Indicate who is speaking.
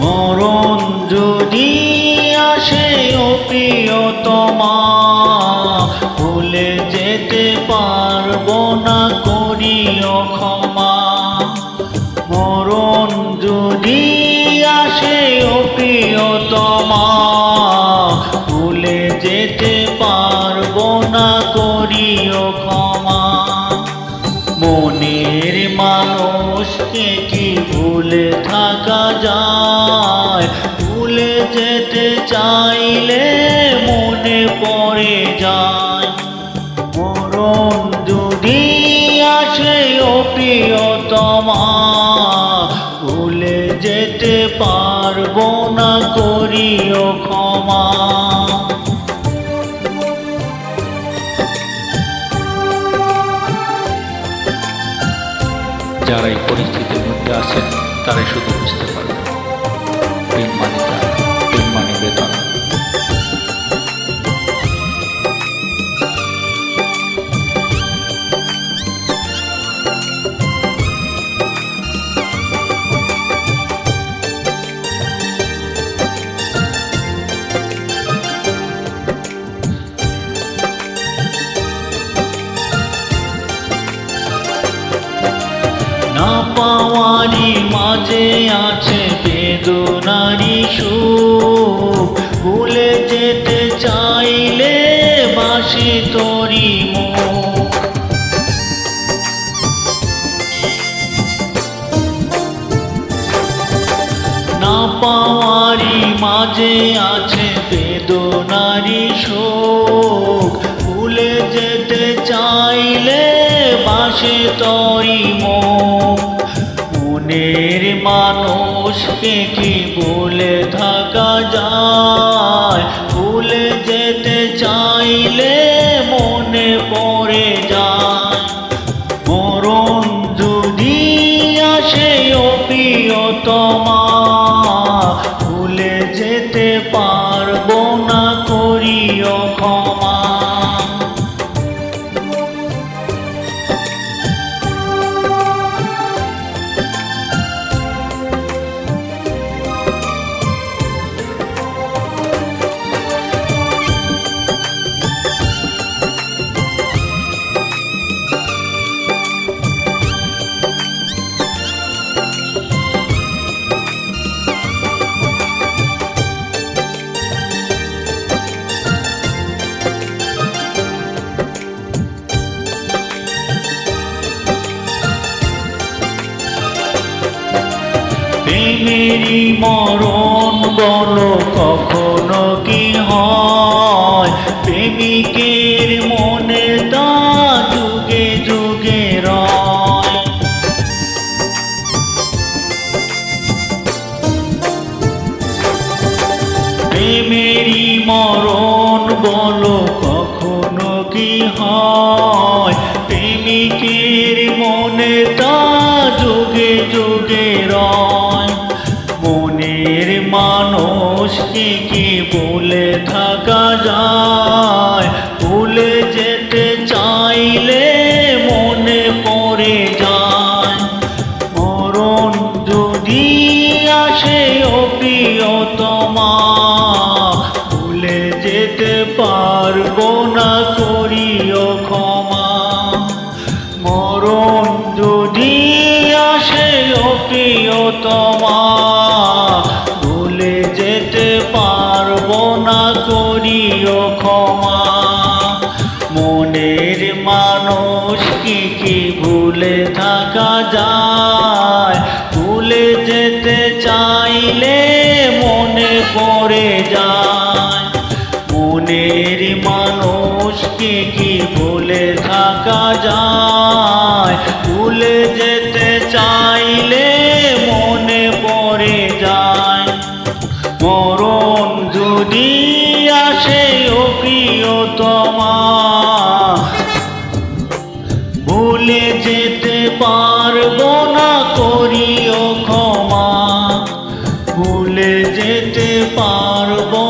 Speaker 1: মরণ যদি আসে ও প্রিয়তমা, ভুলে যেতে পারবো না, করিও ক্ষমা। মরণ যদি আসে ও প্রিয়তমা, ভুলে যেতে পারবো না, করিও ক্ষমা। মনের মানুষকে কি ভুলে থাকা যায়? ভুলে যেতে চাইলে মনে পড়ে যায়। মরণ যদি আসে ও প্রিয়তমা, ভুলে যেতে পারবো না, করিও ক্ষমা।
Speaker 2: যারা এই পরিস্থিতির মধ্যে আছেন তারাই শুধু বুঝতে পারবেন প্রেম মানে ত্যাগ, প্রেম মানে বেদনা।
Speaker 1: না পাওয়ারই মাঝে আছে বেদনারই সুখ, ভুলে যেতে চাইলে বাসি তোরি মুখ। না পাওয়ারই মাঝে আছে বেদনারই সুখ, ভুলে যেতে চাইলে বাসে তোরি মুখ। মনের মানুষকে কি ভুলে থাকা যায়? ভুলে যেতে চাইলে মনে পড়ে যায়। মরণ যদি আসে ও প্রিয়তমা, ভুলে যেতে পারবো না, করিও ক্ষমা। প্রেমেরই মরণ বলো কখনো কি হয়? প্রেমিকের মনে তা যুগে যুগে রয়। প্রেমেরই মরণ বলো কখনো কি হয়? প্রেমিকের মনে তা যুগে যুগে রয়। মনের মানুষকে কি ভুলে থাকা যায়? ভুলে যেতে চাইলে মনে পড়ে যায়। মরণ যদি আসে ও প্রিয়তমা, ভুলে যেতে পারবো না, করিও ক্ষমা। মরণ যদি আসে ও প্রিয়তমা, ভুলে যেতে পারবো না, করিও ক্ষমা। মনের মানুষকে কি ভুলে থাকা যায়? ভুলে যেতে চাইলে মনে পড়ে যায়। মনের মানুষকে কি ভুলে থাকা যায়? ভুলে যেতে চাইলে মনে পড়ে যায়। মরণ যদি আসে ও প্রিয়তমা, ভুলে যেতে পারবো না, করিও ক্ষমা। ভুলে যেতে পারবো